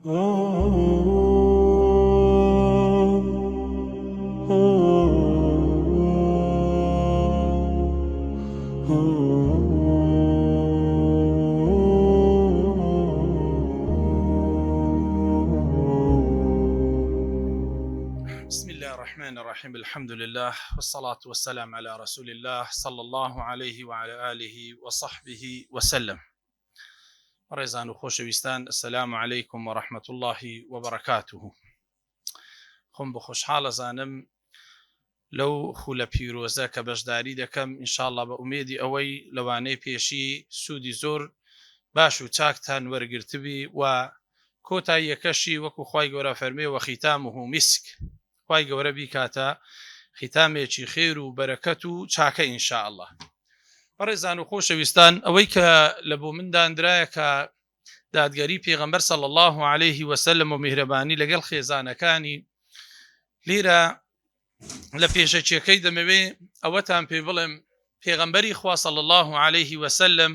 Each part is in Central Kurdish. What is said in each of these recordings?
بسم الله الرحمن الرحيم الحمد لله والصلاة والسلام على رسول الله صلى الله عليه وعلى آله وصحبه وسلم. ريزان وخوشويستان السلام عليكم ورحمة الله وبركاته. خم بخوش حال زانم لو خول بيروزا كبشداري دكم إن شاء الله بأميدي أوي لواني بيشي سودي زور باشو تاكتان ورقرتبي و كوتا يكشي وكو خواي قورا فرمي وختامه مسك خواي قورا بيكاتا ختامي خير وبركة چاكا إن شاء الله. بەڕێزان و خۆشەویستان ئەوەی کە لە بۆ مندان درایە کە دادگەری پێغەمبەر صلی الله عليه وسلم و میهرەبانی لەگەڵ خێزانەکانی لێرە لە پێشەچیەکەی دەمەوێ ئەوەتان پێ بڵێم پێغەمبەری خوا صلی الله عليه وسلم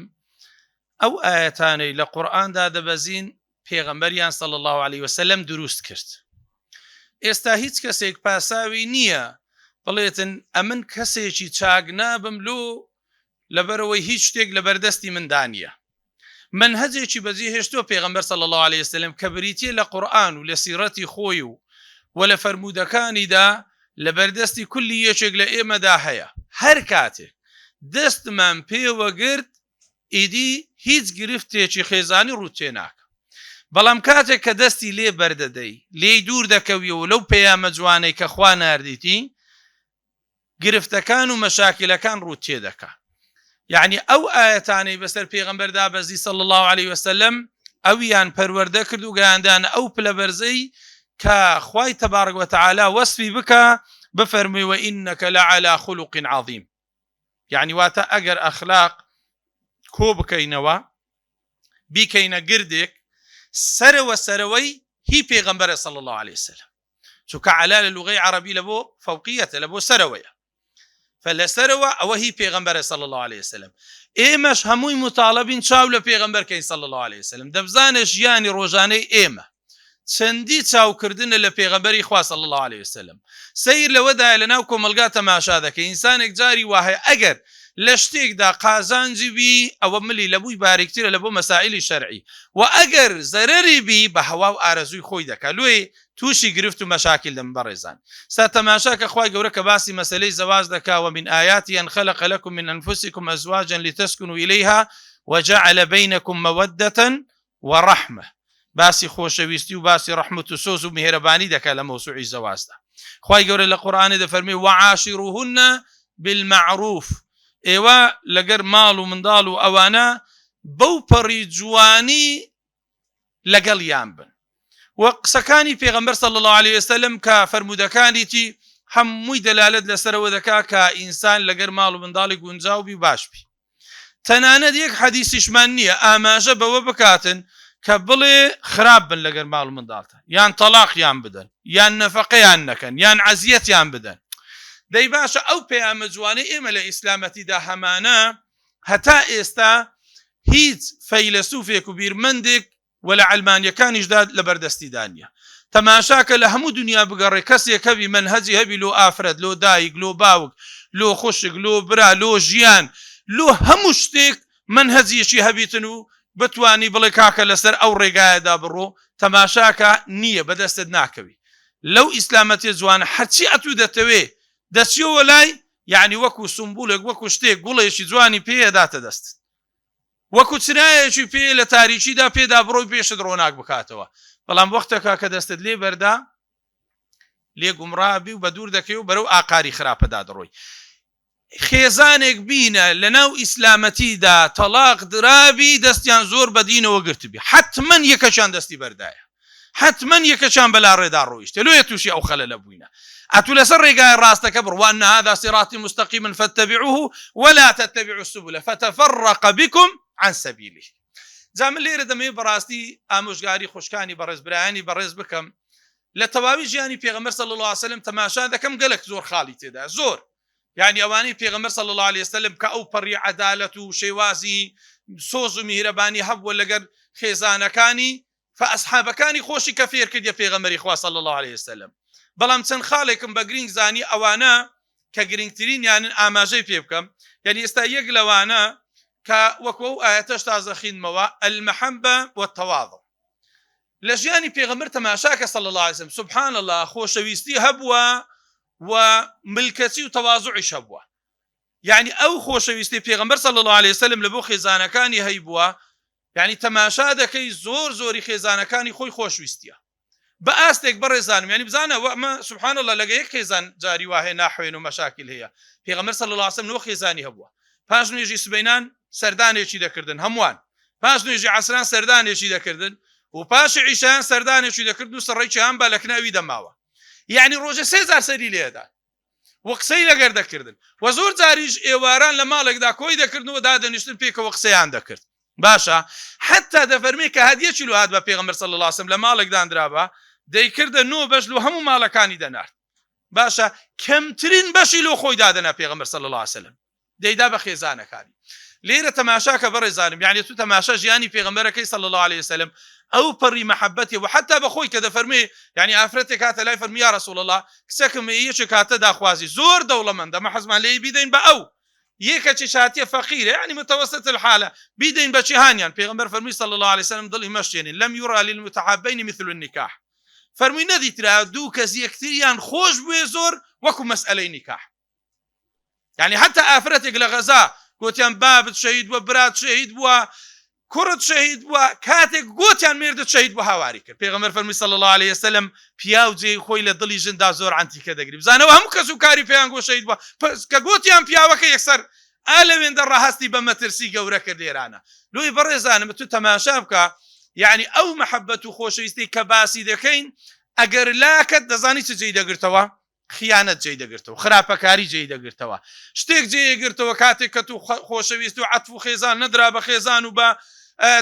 ئەو ئاەتانەی لە قورئاندا دەبەزین پێغەمبەریان صلی الله عليه وسلم دروست کرد. ئێستا هیچ کەسێک پاساوی نییە بڵێتن ئەمن کەسێکی چاک نابم لۆ لەبەرەوەی هیچ شتێک لە بەردەستی مندانە. منهەجێکی بەجێ هێشتووە پێغەمبەر صلی الله عليه وسلم کە بریتیە لە قورئان و لە سیرەتی خۆی و لە فەرموودەکانیدا لە بەردەستی کولی یەکێک لە ئێمەدا هەیە. هەر کاتێک دەستمان پێوە گرت ئیدی هیچ گرفتێکی خێزانی ڕوو ناکە. بەڵام کاتێک کە دەستی لێ بەردەدەی لێی دوور دەکەویەوە لەو پەیامە جوانەی کە خوا ناردیتی گرفتەکان و مەشاکلەکان ڕوو تێدەکات. يعني ئەو ئاەتانەی بەسەر پێغەمبەر دابەزی صلی الله عليه وسلم ئەویان پەروەردە کرد و گەیاندانە ئەو پلە بەرزەی کە خوای تەبارەک وتەعالا وەسفی بکە بفەرمووی وئینەکە لەعەلا خولوق عەظیم. يعني واتە ئەگەر ئەخلاق کۆ بکەینەوە بیکەینە گردێک سەرەوە سەرەوەی هی پێغەمبەرە صلی الله عليه وسلم. چونکە عەلا لە لوغەی عەرەبی لە بۆ فەوقیەتە لە بۆ سەرەوەیە. فلسروا أو هي پیغمبر صلى الله عليه وسلم. إيمش هموي مطالبين شاو لبيغمبر كين صلى الله عليه وسلم. دبزانش يعني روجاني إيمه. سندي تاو كردن لبيغمبر إخوة صلى الله عليه وسلم. سير لودا لناوكم ملقاتا ما شاذا كإنسانك جاري واهي أجر لشتيك دا قازانجي بي أو ملي لبوي باركتير لبو مسائل شرعي وأجر زرري بي بهواو آرزوي خوي دكا لوي توشي گرفت و مشاكل دم برزان ستماشاك اخوای گەورە کە باسی مەسەلەی زەواج دەکا ومن آياته أن خلق لكم من أنفسكم أزواجا لتسكنوا إليها وجعل بينكم مودة ورحمة. باسی خۆشەویستی و باسی ڕەحمەت و سۆز و میهرەبانی دەکا لە مەوسوعی زەواجدا. خوای گەورە لە قورئانە دەفەرمێ وعاشروهن بالمعروف. ئێوە لەگەر ماڵ و منداڵ و ئەوانە بەو پەڕی جوانی لەگەڵیان بن. وقسەکانی پێغەمبەر صلی الله عليه وسلم کە فەرموودەکانیتی هەمووی دەلالەت لەسەرەوە دەکا کە ئینسان لەگەر ماڵ و منداڵی گونجاو بی باش بی. تەنانەت یەک حەدیسیشمان نییە ئاماژە بەوە بکاتن کە بڵێ خراپ بن لەگەر ماڵ و منداڵتە یان تەلاقیان بدەن یان نەفەقەیان نەکەن یان عەزیەتیان بدەن. دەی باشە ئەو پەیامە جوانەی ئێمە لە ئیسلامەتیدا هەمانە هەتا ئێستا هیچ فەیلسوفێک و بیرمەندێک ولا علمانیەکانیشدا لە بەردەستیدا نییە. تەماشاکە لە هەموو دنیا بگەڕێ کەسێک هەبی منهەجی هەبی لۆ ئافرەت لۆ دایک لۆ باوک لۆ خوشک لۆ برا لۆ ژیان لۆ هەموو شتێک منهەجیەکی هەبیتن و بتوانی بڵێ کاکە لەسەر ئەو ڕێگایەدا بڕۆ تەماشاکە نییە بەدەستت ناکەوی. لەو ئیسلامەتی جوانە هەرچی ئەتوو دەتەوێ دەچیەوە لای یعنی وەکو سمبولێک وەکو شتێک گوڵێکی جوانی پێداتە دەست وەکو چرایەکی پێ لە تاریکیدا پێدا بڕۆی پێشت ڕۆناک بکاتەوە. بەڵام وەختێکا کە دەستت لێ بەردا لێ گومڕابی و بە دوور دەکەی و بەرەو ئاقاری خراپەدا دەڕۆی. خێزانێک بینە لە ناو ئیسلامەتیدا تەلاق درابی دەستیان زۆر بەدینەوە گرتبی حتمەن یەکەشان دەستی بەردایە حتمەن یەکەشان بەلا ڕێدا ڕۆیشتە لۆیە تووشی ئەو خەلە لە بووینە. ئەتوو لەسەر ڕێگای ڕاستەکە بڕ وأن هذا صراطي مستقيما فاتبعوه ولا تتبعوا السبل فتفرق بكم عن سبيله. جا من لێرە دەمەوێت بەڕاستی ئامۆژگاری خوشکانی بەڕێزبرایانی بەڕێز بکەم لە تەواوی ژیانی پێغەمبەر صلی الله عليه وسلم تەماشا دەکەم گەلێک زۆر خاڵی تێدا زۆر یعنی ئەوانەی پێغەمبەر صلی الله عليه وسلم کە ئەو پەڕی عەدالەت و شێوازی سۆز و میهرەبانی هەبووە لەگەر خێزانەکانی فەئەسحابەکانی خۆشی کە فێر کردیە پێغەمبەری خوا صلی الله عليه وسلم. بەڵام چەند خاڵێکم بە گرنگ زانی ئەوانە کە گرنگترینیانن ئاماژەی پێ بکەم. یعنی ئێستا یەک لەوانە کە وەکو ئەو ئاەتەش تازە خوێندمەوە المەحەبە والتەواضع لە ژیانی پێغەمبەر تەماشاکە صلی الله عليه وسلم. سبحان الله خۆشەویستی هەبووە و ملکەتی و تەواضعیش هەبووە. یعنی ئەو خۆشەویستی پێغەمبەر صلی الله عليه وسلم لە بۆ خێزانەکانی هەیبووە، یعنی تەماشا دەکەی زۆری خێزانەکانی خۆی خۆشویستیە بە ئاستێک بەڕێزانم. یعنی بزانە ئەمە سبحان الله لەگە یەک خێزان جاری وهەیە ناحوێن و مەشاکل هەیە. پێغەمبەر صلی الله عليه وسلم 9 خێزانی هەبووە. پاش نوێژی سبەینان سەردانێکی دەکردن هەمووان، پاش نوێژی عەسران سەردانێکی دەکردن و پاش عیشایان سەردانێکی دەکرد و سڕێکی هەم بە لە کناوی دەماوە. یعنی ڕۆژە 3000 سەری لێدا و قسەی لەگەر دەکردن و زۆر جاریش ئێواران لە ماڵێکدا کۆی دەکردنەوە دادەنیشتن پێکەوە قسەیان دەکرد. باشە حتا دەفەرمێ کە هەدیەکی لە هات بە پێغەمبەر صلی الله عليه وسلم لە ماڵێک دانرابە دەیکردە 9 بەش لە هەموو ماڵەکانی دەنارد. باشە کەمترین بەشی لۆ خۆی دادەنا پێغەمبەر صلی الله عليه وسلم دەیدا بە خێزانەکانی. لێرە تەماشاکە بەڕێزانم، یعنی تو تەماشا ژیانی پێغەمبەرەکەی صلی الله عليه وسلم ئەو پەڕی مەحەبەتی و حتا بەخۆی کە دەفەرمێ یعنی ئافرەتێک هاتە لای فەرمی یا رسول الله کچەکەم یەکێک هاتە داخوازی زۆر دەوڵەمەندە ئەمە حەزمان لێی بیدەین بە ئەو یەکێکی هاتیە فەقیرە یعنی متوسط الحالە بیدەین بە جیهانیان. پێغەمبەر فەرمی صلی الله عليه وسلم دڵی مەشێنین لەم یورا للمتحابین مثل النکاح. فەرمووی نەدیترا دوو کەس یەکتریان خۆش بوێ زۆر وەکو مەسئلەی نیکاح. یعنی حتا ئافرەتێک لە غەزا گوتیان بابت شەهید بووە، برات شەهید بووە، کوڕت شەهید بووە، کاتێک گوتیان مێردت شەهید بووە هاواری کرد. پێغەمبەر فەرمی صلی الله عليه وسلم پیاو جێی خۆی لە دڵی ژندا زۆر عەنتیکە دەگری. بزانەوە هەموو کەس و کاری پێیان گۆ شەهید بووە کە گوتیان پیاوەکە یەکسەر ئالەوێندە ڕاهەستی بە مەترسی گەورە کرد لێرانە. لۆی بەڕێزانم تو تەماشا بکە، یعنی ئەو مەحەبەت و خۆشەویستی کە باسی دەکەین ئەگەر لاکەت دەزانی چ جێی دەگرتەوە؟ خیانەت جێی دەگرتەوە، خراپەکاری جێی دەگرتەوە، شتێک جێگرتەوە کاتێک کە تو خۆشەویست و عەتف و خێزان نەدرا بە خێزان و بە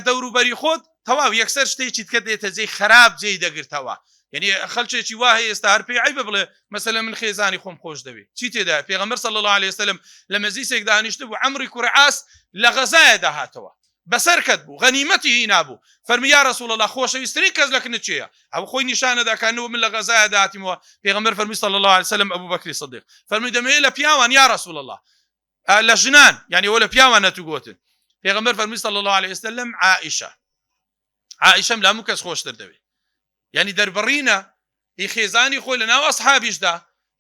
دەوروبەری خۆت تەواو یەکسەر شتێکی کە دێتە جێی خراپ جێی دەگرتەوە. یعنی خەڵکێکی وا هەیە ئێستا هەر پێی عیبە بڵێ مەسەلەن من خێزانی خۆم خۆش دەوێت. چی تێدا؟ پێغەمبەر صلی الله عليه وسلم لە مەجلیسێک دانیشتە بوو عەمری کوڕی عاس لە غەزایە داهاتەوە بەسەر کەت بوو غەنیمەتی هینا بوو. فەرمی یا رسول الله خۆشەویستترین کەس لەکنت چێیە؟ ئەو خۆی نیشانە داکانەوە من لە غەزایە داهاتیمەوە. پێغەمبەر فەرمی صلی الله عليه وسلم ئەبوو بەکری صدیق فەرمی دەمەوێت لە پیاوان یا رسول الله لە ژنان یعنی ئەوە لە پیاوان نەتوو گوتن. پێغەمبەر فەرمی صلی الله عليه وسلم عائشەم لە هەموو کەس خۆشتر دەوێت. یعنی دەربڕینە هی خێزانی خۆی لە ناو ئەسحابیشدا.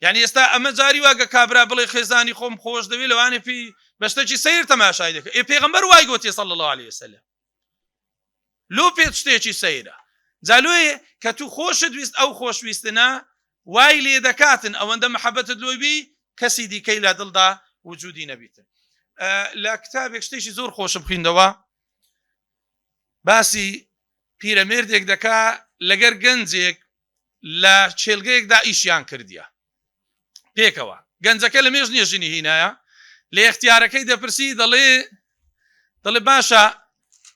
یعنی ئێستا ئەمە جاری واگە کابرا بڵێ خێزانی خۆم خۆش دەوێت لەوانێ پێی بەشتێکی سەیر تەماشای دەکە. پێغەمبەر وای گوتی صلی الله عليه وسلم لۆ پێت شتێکی سەیرە جالوێ کە تو خۆشت ویست ئەو خۆشویستنە وای لێ دەکاتن ئەوەندە مەحەبەتت لۆی بی کەسی دیکەی لە دڵدا وجودی نەبیتن. لە کتابێک شتێکی زۆر خۆشم خوێندەوە باسی پیرەمێردێک دەکا لەگەر گەنجێک لە چێلگەیەکدا ئیشیان کردیە پێکەوە. گەنجەکە لە مێژ نییە ژنی هینایە لە اختیارەکەی دەپرسی دەڵێ باشە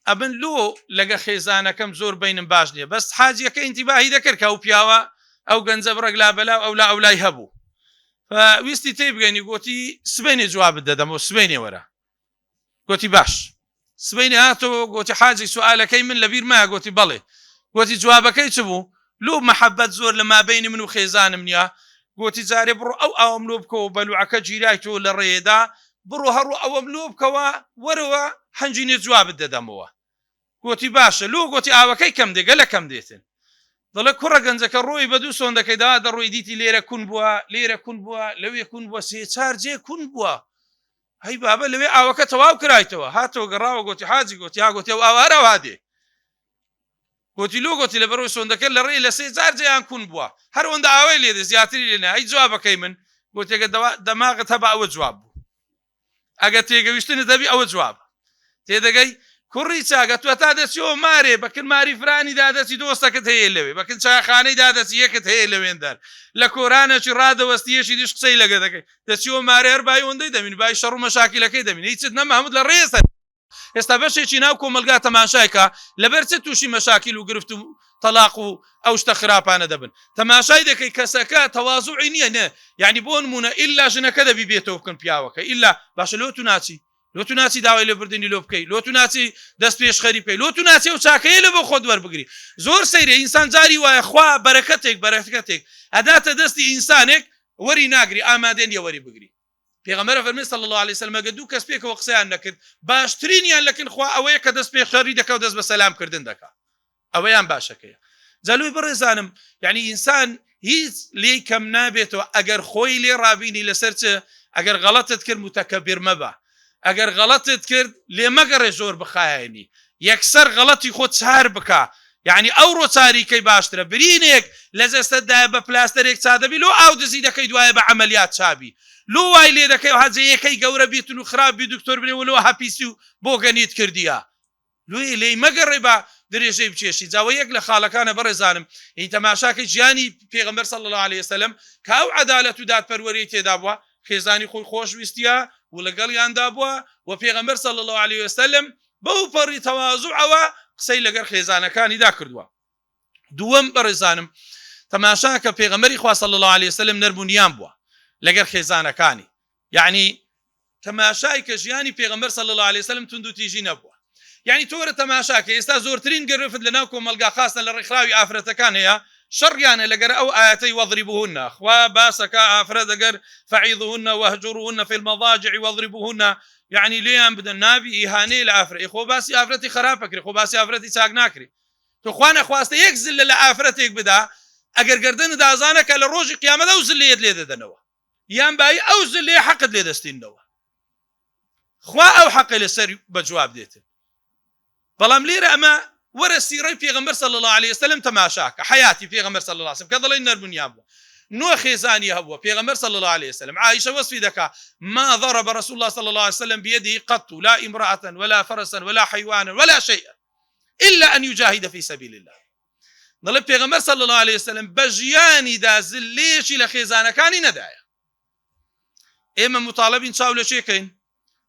ئەبن لۆ لەگە خێزانەکەم زۆر بینم باش نییە بەس حاجیەکە ئینتیباهی دەکرد کە ئەو پیاوە ئەو گەنجە بڕێک لا بەلاو ئەو لا ئەولای هەبوو ویستی تێی بگەینی گوتی سبەینێ جوابت دەدەمەوە سبەینێ وەرە. گوتی باش سبەینێ هاتەوە گوتی حاجی سوالەکەی من لەبیر مایە. گوتی بەڵێ. گوتی جوابەکەی چ بوو؟ لۆ مەحەبەت زۆر لە مابینی من و خێزانم نییە. گوتی جارێ بڕۆ ئەو ئاوم لۆ بکەوە بەلوعەکە جیرای تۆ لە ڕێدا بڕۆ هەڕوو ئەوەم لۆ بکەوە وەرەوە هەنجینێ جوابت دەدەمەوە. گوتی باشە لۆ گوتی ئاوەکەی کەم دێگە لە کەم دێتن. دەڵێ کوڕە گەنجەکە ڕۆی بە دوو سۆندەکەیدا دەڕۆی دیتی لێرە کون بووە لێرە کون بووە لەوێ کون بووە سێ چار جێ کون بووە. هەی بابە لەوێ ئاوەکە تەواو کرایتەوە. هاتەوە گەڕاوە گوتی حاجی گوتی ها گوتی ئەو ئاوارە وادێ. گوتی لۆ گوتی لە بەرەوەی سۆندەکە لە ڕێی لە سێ جار جێیان کون بووە هەر ئەوەندە ئاوای لێدە زیاتری لێنە. هەی جوابەکەی من گوتی ئەگە دەماغت هەبە ئەوە جواب بوو ئەگە تێگەویشتنت دەبی ئەوە جواب تێدەگەی کوڕی چاگە تو تا دەچیەوە مارێ بەکن ماری فرانی دادەچی دۆستەکەت هەیە لەوێ بەکن چاخانەی دادەچی یەکت هەیە لەوێندەر لە کۆرانێکی ڕادەوەستیەشی دیش قسەی لەگە دەکەی دەچیەوە مارێ هەر بای ئەوەندەی دەمین بای شەڕ و مەشاکیلەکەی دەمین هیچت نەما هەمووت لە ڕێزە. ئێستا بەشێکی ناو کۆمەلگا تەماشایکە لەبەر چ تووشی مەشاکیل و گرفت و تەلاق و ئەو شتە خراپانە دەبن. تەماشای دەکەی کەسەکە تەوازوعی نییە نە یعنی بۆ نمونە ئیلا ژنەکە دەبی بێتەوە بکەن پیاوەکە ئیلا باشە لۆ تو ناچی لۆ تو ناچی داوای لێبوردنی لۆ بکەی لۆ تو ناچی دەست پێشخەری بکەی لۆ تو ناچی و چاکەیە لە بۆ خۆت وەربگری زۆر سەیرە ئینسان جاری وایە خوا بەرەکەتێک ئەداتە دەستی ئینسانێک وەری ناگری ئامادەن نیە وەری بگری پێغەمبەر فەرمێ صلی الله عليه وسلم ئەگە دوو کەس پێکەوە قسەیان نەکرد باشترینیان لەکن خوا ئەوەیە کە دەست پێشخەری دەکە و دەست بە سەلامکردن دەکا ئەوەیان باشەکەیە جەلوی بڕێزانم یعنی ئینسان هیچ لێی کەم نابێتەوە ئەگەر خۆی لێ ڕابینی لەسەر چ ئەگەر غەڵەتت کرد متەکەبیر مەبە ئەگەر غەڵەتت کرد لێ مەگەڕێ زۆر بخایێنی یەکسەر غەڵەتی خۆت چار بکە یعنی ئەوڕۆ چاریکەی باشترە برینێک لە جەستەتدایە بە پلاستەرێک چادەبی لۆ ئاو دزی دەکەی دوایە بە عەمەلیات چابی لۆ وای لێ دەکەی و هەجەیەکەی گەورە بیتن و خراپبی دکتۆر بنێ و لۆ هەپیسی و بۆ گەنیت کردیە لێ لێی مەگەڕێ بە درێژەی بچێشی جاوە یەک لە خاڵەکانە بەڕێزانم هی تەماشاکەی ژیانی پێغەمبەر صلی الله عليه وسلم کە ئەو عەدالەت و دادپەروەری تێدا بووە خێزانی خۆی خۆشویستیە و لەگەڵیاندا بووە و پێغەمبەر صلی الله عليه وسلم بەو پەڕی تەواضوعەوە قسەی لەگەر خێزانەکانیدا کردووە دووەم بەڕێزانم تەماشا کە پێغەمبەری خوا صلی الله عليه وسلم نەرمونیان بووە لەگەر خێزانەکانی یعنی تەماشای کە ژیانی پێغەمبەر صلی الله عليه وسلم تند و تیژی نەبووە یعنی تۆرە تەماشاکە ئێستا زۆرترین گەرفت لەناو کۆمەلگا خاستن لە ڕێکخراوی ئافرەتەکان هەیە شەڕیانە لەگەر ئەو ئاەتەی وەضریبوهن خوا باسەکە ئافرەت دەگەر فعیضوهن وهجروهن في المضاجع وەضریبوهن یعنی لێیان بدەن نابی ئیهانەی لە ئافرەت خۆ باسی ئافرەتی خراپەکری خۆ باسی ئافرەتی چاک ناکری تۆ خوا نەخواستە یەک زلە لە ئافرەتێک بدا ئەگەر گردن دازانەکە لە ڕۆژی قیامەتە ئەو زلەیەت لێ دەدەنەوە یان بای ئەو زلێ حەقت لێ دەستینەوە خوا ئەو حەقی لەسەر بەجواب دێتن بەڵام لێرە ئەمە وەرە سیرەی پێغەمبەر صلی الله عليه وسلم تەماشاکە حیاتی پێغەمبەر صلی الله عليه وسلم کە دەڵێن نەرمونیان بووە نوە خێزانی هەبووە پێغەمبەر صلی الله عليه وسلم عائشة وصفی دەکا ما ضرب رسول الله صلى الله عليه وسلم بيده قط لا امرأة ولا فرسا ولا حيوانا ولا شيئا إلا أن يجاهد في سبيل الله دەڵێ پێغەمبەر صلی الله عليه وسلم بە ژیانیدا زلێشی لە خێزانەکانی نەدایە ئێمە مطالبین چاو لە چێکەین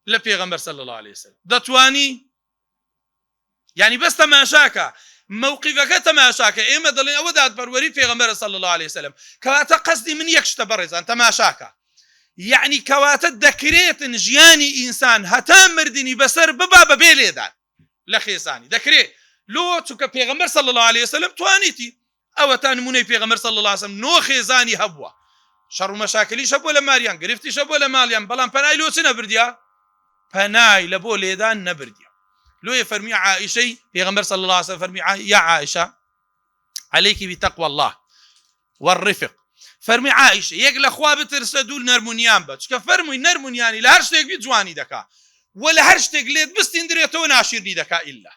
لە پێغەمبەر صلی الله عليه وسلم دەتوانی يعني بس تماشاكا موقفك تماشاكا إما دلين أو داد بروري في غمبر صلى الله عليه وسلم كواتا قصدي من يكش تبرز أن تماشاكا يعني كواتا دكريت جياني إنسان هتام مردني بسر ببابا بيليدان لخيساني دكريت لو تك في غمبر صلى الله عليه وسلم توانيتي أو تانموني في غمبر صلى الله عليه وسلم نو خيزاني هبوا شر مشاكلي شبو لماريان قرفتي شبو لماليان بلان بناي لو سنبرديا بناي لبو ليدان نبرديا لو يفرمي عائشة پیغمبر صلى الله عليه وسلم فرمي يا عائشة عليك بتقوى الله والرفق فرمي عائشة يقل أخوة بترسدول نرمونيان بچ كفرمي نرمونياني لهرشتك بجواني دكا ولا هرشتك ليت بس تندريتو ناشرني دكا إلا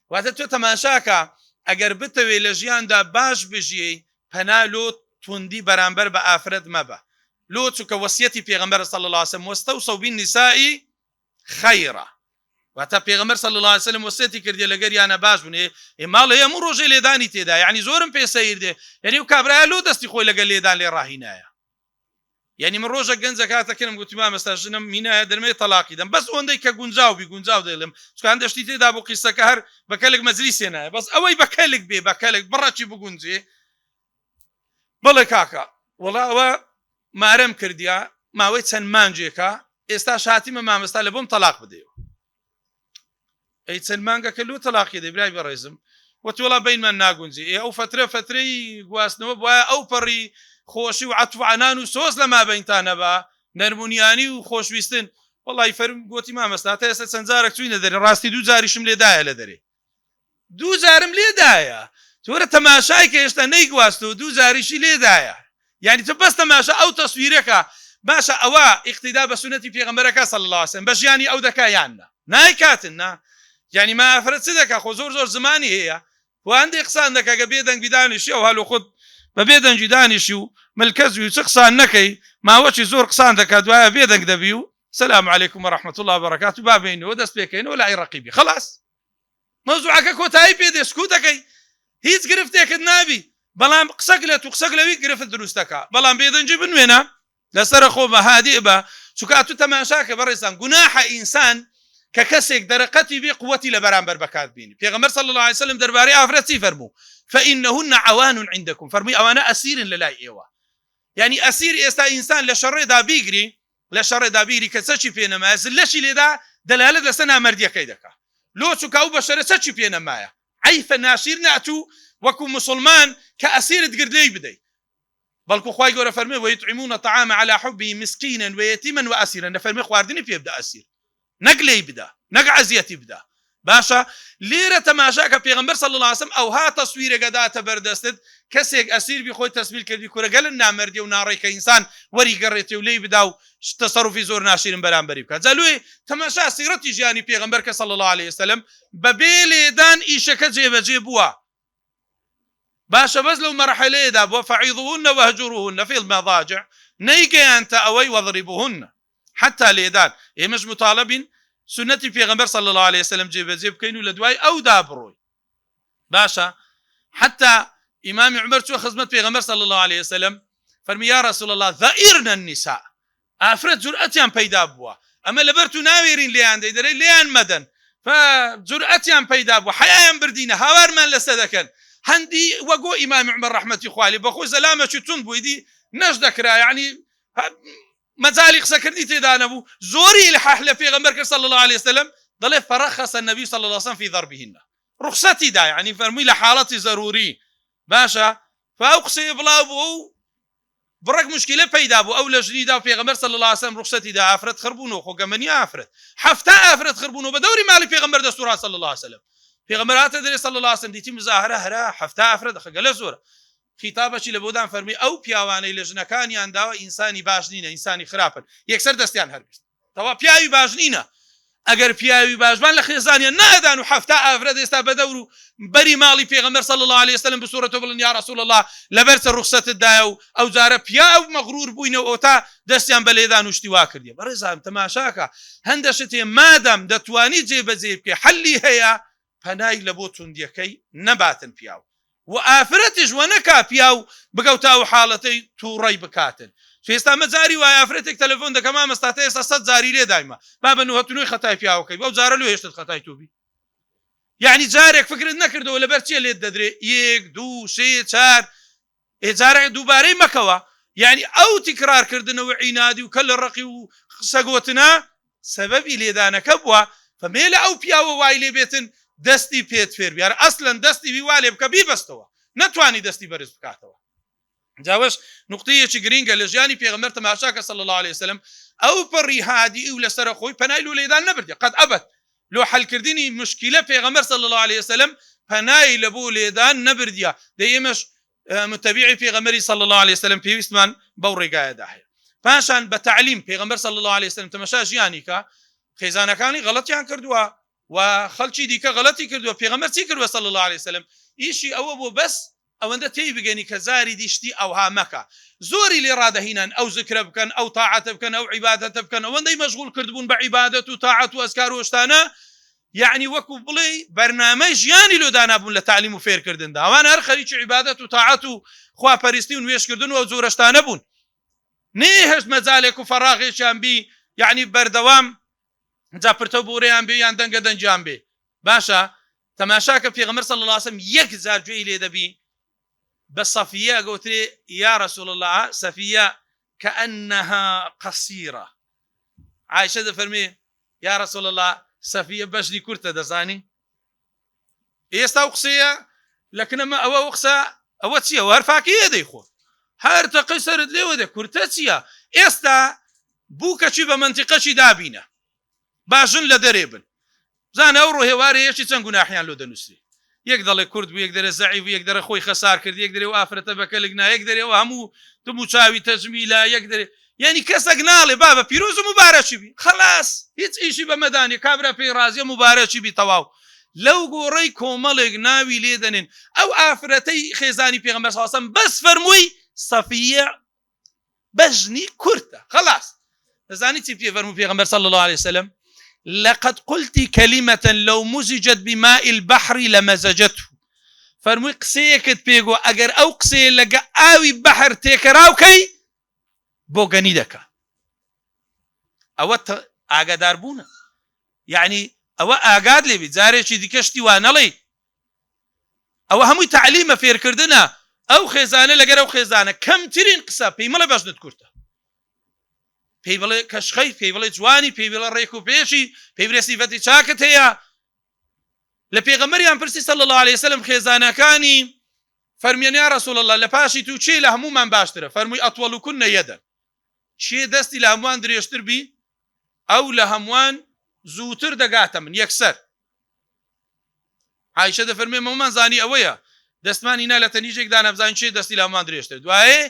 واتتو تماشاكا اگر بتوي لجيان دا باش بجي پنا لو تندي برانبر بآفرد مبا لو تك وصيتي پیغمبر صلى الله عليه وسلم واستوصوا بالنساء خيرا واتا پیغمبر صلی الله علیه وسلم وصیتی کردی لەگەر یانە باش بوون ماڵی هەموو ڕۆژێ لێدانی تێدا یعنی زۆرم پێ سەیر دێ یعنی و کابرایە لۆ دەستی خۆی لەگەر لێدان لێ ڕاهینایە یعنی من ڕۆژە گەنجە کاتەکەم گوتی مامەستا ژنم مینایە دەرمێ تەلاقی دەم بەس ئەوەندەی کە گونجاو بی گونجاو دەڵێم چکان دەشتی تێدا بۆ قیسەکە هەر بەکەلێک مەجلیسێ نایە بەس ئەوەی بەکەلێک بێ بەکەلێک بڕەچی بگونجێ بەڵێ کاکە وەڵا ئەوە مارەم کردیا ماوەی چەند مانجێکە ئێستا شاتیمە مامەستا لە بۆم تەلاق بدەیەوە ئەی چەند مانگەکە لۆ تەلاقی دەی برای بەڕێزم وەتوڵا بینمان ناگونجی ئەو فترەی گواستنەوە بواە ئەو پەڕی خۆشی و عەتف و عنان و سۆز لە مابەینتانە بە نەرمونیانی و خۆشویستن وەڵی فەرم گوتی مامەستا تا ئێستا چەند جارێک چووینە دەرێ ڕاستی دوو جاریشم لێدایە لە دەرێ دوو جارم لێدایە تۆرە تەماشای کە هێشتا نەیگواستەوە دوو جاریشی لێدایە یعنی تۆ بەس تەماشا ئەو تەسویرەکە باشە ئەوە ئیقتیدا بە سونەتی پێغەمبەرەکە صلی الله عليه وسلم بە ژیانی ئەو دەکا یاننا نایکاتن نا يعني ما فرت دەکا خۆ زۆر زمانی هەیە و هەندێک قسان دەکا کە بێدەنگی دانیشی و هەلو خۆت بە بێدەنگی دانیشی و ملکەزوی و چ قسان نەکەی ماوەچی زۆر قسان دەکات دوایە بێدەنگ دەبی و سلام عليكم ورحمة الله وبركاته بابینەوە دەست پێکەینەوە لای ڕەقیبی خلاص مەوزوعەکە کۆتایی پێ دێ سکوت دەکەی هیچ گرفتێکت نابی بەڵام قسەک لێت و قسەک لەوی گرفت دروست دەکا بەڵام بێدەنجی بنوێنە لەسەر خۆ بە هادی بە چونکە تو تەماشاکە بەڕێزان گوناحە ئینسان ككسك درقتي بقوتي لبرامبر بكات بيني پیغمبر صلى الله عليه وسلم درباري افرتي فرمو فانهن عوان عندكم فرمي اوانا اسير للاي ايوا يعني اسير استا انسان لشر دا بيغري لشر دا بيغري كسشي فينا ما زلشي لدا دەلالەت لەسەر نامەردیەکەی دەکات لۆ چووکە ئەو بەشەرە چەچی پێ نەمایە عیفە ناشیر ناتوو وەکو مسلمان کە ئەسیرت گرت لێی بدەیت بەڵکو خوای گەورە فەرمێ ويطعمون الطعام على حبه مسكينا ويتيما واسيرا نەفەرمێ خواردنی پێ بدە ئەسیر نەک لێی بدە نەک عەزیەتی بدە باشە لێرە تەماشاکە پێغەمبەر صلی الله علیه وسلم ئەوها تەسویرێکە داتە بەردەستت کەسێک ئەسیر بی خۆی تەسبیل کردی کوورەگەل نامەردی و ناڕێکە ئینسان وەری گەڕێتی و لێی بدا و تەسەڕوفی زۆر ناشرین بەرامبەری بکات جالوێ تەماشا سیرەتی ژیانی پێغەمبەر کە صلی الله علیه وسلم بەبێ لێدان ئیشەکە جێبەجێ بووە باشە بەس لەو مەرحەلەیەدا بووە فعیضوهن وهجروهن في المضاجع نەیگەیانتە ئەوەی وەضربوهن حتى لێدان ئێمەش مطالبین سنەتی پێغەمبەر صلی الله عليه وسلم جێبەجێ بکەین و لە دوای ئەودا بڕۆی باشە حتى إمام عمر شو خدمت پیغمبر صلى الله عليه وسلم فرمي يا رسول الله ذئرنا النساء افرد جرأتيان پیدا بوا اما لبرتو ناويرين ليان ديدري ليان مدن فجرأتيان پیدا بوا حيايان بردينا هاوار من لسدكن هندي وقو إمام عمر رحمتي خوالي بخو زلامة شو تنبو دي نجدكرا يعني مزالي قسكردي تيدانبو زوري لحاحلة پیغمبر صلى الله عليه وسلم ضل فرخص النبي صلى الله عليه وسلم في ضربهن رخصتي دا يعني فرمي لحالتي ضروري باشا فاو قسەی بڵاو بوو بڕێک مشکلە پەیدا بوو ئەو لە ژنیدا و پێغەمبەر صلی الله عليه وسلم ڕخسەتی دا ئافرەت خڕبوونەوە خۆگەمەنی ئافرەت هەفتە ئافرەت خڕبوونەوە بە دەوری ماڵی پێغەمبەر دەستوورا صلی الله عليه وسلم پێغەمبەر هاتە دەرێ صلی الله عليه وسلم دیتی مزاهرە هەرا هەفتە ئافرەت خەگەلە زۆرە خیتابەکی لە بۆدان فەرمی ئەو پیاوانەی لە ژنەکانیان داوە ئینسانی باش نینە ئینسانی خراپن یەکسەر دەستیان هەرگرت تەوا پیاوی باش نینە ئەگەر پیاوی باشبان لە خێزانیان نادان و هەفتە ئافرەت ئێستا بەدەور و بەری ماڵی پێغەمبەر صلی الله عليه وسلم بسوورەتەوە بڵن یا رسول الله لەبەرچە ڕوخسەتتدایە و ئەو جارە پیاو مەغرور بووینەوە ئەو تا دەستیان بە لێدان وشتی وا کردیە بەڕێزان تەماشاکە هەندە شتێ مادەم دەتوانی جێبەجێ بکەی حەلی هەیە پەنای لە بۆ توندیەکەی نەباتن پیاو و ئافرەتیش وە نەکا پیاو بگەوتا و حاڵەتەی تووڕەی بکاتن ئێستا مەجاری وایە ئافرەتێک تەلەفۆن دەکەم مامەستاتە ئێستا 100 جاری لێ دایمە با بە نوهەتونوی خەتای پیاوەکەی بەو جارە لێ هێشتت خەتای توبی یعنی جارێک فکرت نەکردەوە لەبەر چیە لێت دەدرێ 1 2 3 4 جارێک دووبارەی مەکەوە یعنی ئەو تیکرارکردنەوە عینادی و کە لە ڕقی و قسەگوتنە سەبەبی لێدانەکە بووە فمێلە ئەو پیاوە وای لێ بێتن دەستی پێت فێر بیارە ئەسڵەن دەستی وی لێ بکە بیبەستەوە نەتوانی دەستی بەرز بکاتەوە جاوش نقطەیەکی گرینگە لە ژیانی پێغەمبەر تەماشاکە صلی الله عليه وسلم ئەو پەڕی هادی و لەسەر خۆی پەنای لۆ لێدان نەبردی قەت ئەبەت لۆ حەلکردنی مشکلە پێغەمبەر صلی الله عليه وسلم پەنای لە بۆ لێدان نەبردیە دەی ئێمەش متەبیعی پێغەمبەری صلی الله عليه وسلم پێویستمان بەو ڕێگایەدا هەیە پاشان بە تعلیم پێغەمبەر صلی الله عليه وسلم تەماشا ژیانی کە خێزانەکانی غەڵەتیان کردووە و خەڵکی دیکە غەڵەتی کردووە پێغەمبەر چی کردووە صلی الله عليه وسلم ئیشی ئەوە بۆ بەس ئەوەندە تێی بگەنی کە زاری دیشتی ئەوها مەکە زۆری لێ ڕادەهینان ئەو ذکرە بکەن ئەو تاعەتە بکەن ئەو عیبادەتە بکەن ئەوەندەی مەشغول کردبوون بە عیبادەت و تاعەت و ئەزکار و شتانە یعنی وەکو بڵێ بەرنامەی ژیانی لۆ دانابوون لە تعلیم و فێرکردندا ئەوان هەر خەریکی عیبادەت و تاعەت و خواپەرستی و نوێژکردن و ئەو جۆرە شتانە بوون نێ هەشت مەجالێک و فەراغێکیان بی یعنی بەردەوام جا پرتە بۆرەیان بێ یان دەنگە دەنجیان بێ باشە تەماشاکە پێغەمبەر صلی الله عليه وسلم یەک جار گوێی لێ دەبی بصفية قلت لي يا رسول الله صفية كأنها قصيرة عائشة دفرمي يا رسول الله صفية بجدي كرتة دزاني إيستا وقصية لكن ما أو وقصة أو تسيا وهرفاكية ديخو هر تقصرت لي وده كرتة تسيا إيستا بوكا شي بمنطقة شي دابينة باجن لدريبن زان أورو هواري يشي تنقونا أحيان لو دنسري یەک دەڵێ کورد بوو یەک دەرە زەعیف و یەک دەرە خۆی خەسار کرد یەک دەرێ و ئافرەتە بەکەلگنا یەک دەرێەوە هەموو دم و چاوی تەجمیلە یەک دەرێ یعنی کەسێک ناڵێ بابە پیرۆز و مبارەکی بی خلاص هیچ ئیشی بە مەدانی کابرا پێی ڕازیە مبارەکی بی تەواو لەو گۆڕەی کۆمەڵێک ناوی لێ دەنێن ئەو ئافرەتەی خێزانی پێغەمبەر صلی الله عليه وسلم بەس فەرمووی سەفیە بەژنی کورتە خلاص دەزانی چی پێ فەرمووی پێغەمبەر صلی الله عليه وسلم لقد قلت كلمة لو مزجت بماء البحر لمزجته فرمووی قسەیەکت پێگۆ ئەگەر ئەو قسەیە لەگە ئاوی بەحر تێکەراوکەی بۆ گەنی دەکا ئەوە ئاگادار بوونە یعنی ئەوە ئاگاد لێبی جارێکی دیکەشتی وانەڵێ ئەوە هەمووی تعلیمە فێرکردنە ئەو خێزانە لەگەر ئەو خێزانە کەمترین قسە پێی مەڵە بەژنت کورتە پێی بڵێ کەشخەی پێی بڵێ جوانی پێی بڵێ ڕێک و پێشی پێی بڵێ سیفەتی چاکت هەیە لە پێغەمبەریان پرسی صلی الله عليه وسلم خێزانەکانی فەرمیان یا رسول الله لە پاشی تو چێ لە هەمومان باشترە فەرمووی ئەطوەلکن یەدەن چێ دەستی لە هەمووان درێژتر بی ئەو لە هەمووان زووتر دەگاتە من یەکسەر عایشە دەفەرمێ مەمان زانی ئەوەیە دەستمانی نا لە تەنیژێکدا نەبزانین چێ دەستی لە هەمووان درێژتر دوایێ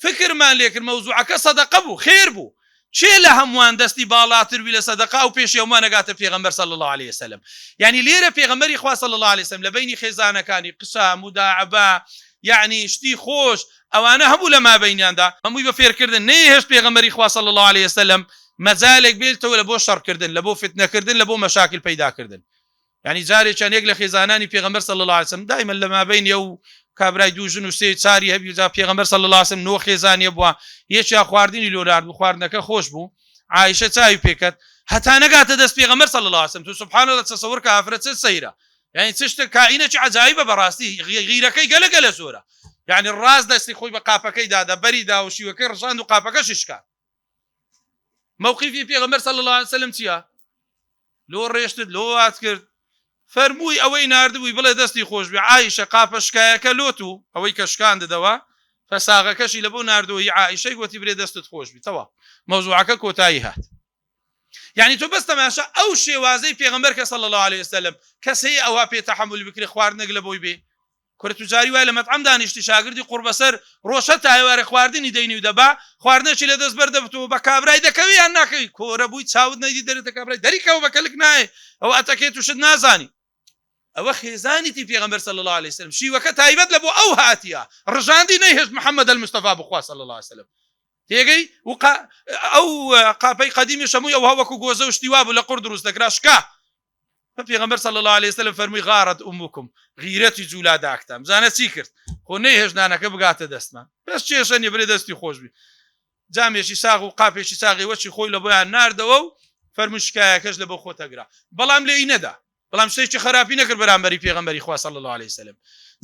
فکرمان لێکرد مەوزوعەکە سەدەقە بوو خێر بوو چێ لە هەمووان دەستی باڵاتر بی لە سەدەقا و پێشی ئەومان نەگاتە پێغەمبەر صلی الله عليه وسلم یعنی لێرە پێغەمبەری خوا صلی الله عليه وسلم لە بینی خێزانەکانی قسە موداعبە یعنی شتی خۆش ئەوانە هەموو لە مابینیاندا هەمووی بە فێرکردن نەیهێشت پێغەمبەری خوا صلی الله عليه وسلم مەجالێک بێتەوە لە بۆ شەڕکردن لە بۆ فتنەکردن لە بۆ مەشاکل پەیداکردن یعنی جارێکیان یەک لە خێزانانی پێغەمبەر صلی الله عليه وسلم دائما لە مابین ئەو کابرای دوو ژن و سێ چاری هەبی جا پێغەمبەر صلی الله عليه وسلم نۆ خێزانیە بووە یەکیان خواردنی لۆرارد بوو خواردنەکە خۆش بوو عایشە چاوی پێکرد هەتا نەگاتە دەست پێغەمبەر صلی الله عليه وسلم تو سبحان الله تصور کە ئافرەت چ سەیرە یعنی چ شتێک کائینەکی عەجایبە بەڕاستی غیرەکەی گەلە زۆرە یعنی ڕاست دەستی خۆی بە قاپەکەی دادا بەریدا و شیوەکەی ڕژاند و قاپەکەشی شکاند موقفی پێغەمبەر صلی الله عليه وسلم چییە لۆ ڕێشتت لۆ وات کرد فەرمووی ئەوەی ناردبووی بڵێ دەستی خۆش بێ عایشە قاپە شکایەکە لۆت و ئەوەی کە شکاندەوە فەساغەکەشی لە بۆ ناردەوەی عایشەی گوتی برێ دەستت خۆش بیتەوە مەوزوعەکە کۆتایی هات یعنی تۆ بەس تەماشا ئەو شێوازەی پێغەمبەر کە صلی الله عليه وسلم کەس هەیە ئەوە پێ تەحمل بکرێ خواردنێک لە بۆی بێ کورت و جاری وای لە مەطعەم دانیشتی شاگردی قوربەسەر ڕۆشە تا هێوارێ خواردنی دەینی و دەبا خواردنەکی لە دەست بەردەبتەوە بە کابرای دەکەوی یان ناکەوی کۆرە بووی چاوت نەیدی دەرێتە کابرای دەریکەوە بەکەلک نایە ئەو ئەتەکێت وشت نازانی ئەوە خێزانیتی پێغەمبەر صلی الله عليه وسلم شیوەکە تایبەت لە بۆ ئەو هاتیە ڕژاندی نەیهێشت محەممەد المستەفا بخوا صلی الله عليه وسلم تێگەی ئەو قاپەی قەدیمی شەمووی ئەو هەوەکو گۆزە و شتیوا بوو لە قوڕ دروست دەکرا شکا پێغەمبەر صلی الله عليه وسلم فەرمووی غارت ئومکم غیرەتی جوولا داکتام زانە چی کرد خۆ نەیهێشتنانەکە بگاتە دەستمان بەس کێشە نیە برێ دەستی خۆش بی جامێکی ساغ و قاپێکی ساغی وەچی خۆی لە بۆیان ناردەوە و فەرمووی شکایەکەش لە بۆ خۆتەگرا بەڵام لێی نەدا بەڵام شتێکی خراپی نەکرد بەرامبەری پێغەمبەری خوا صلی الله عليه وسلم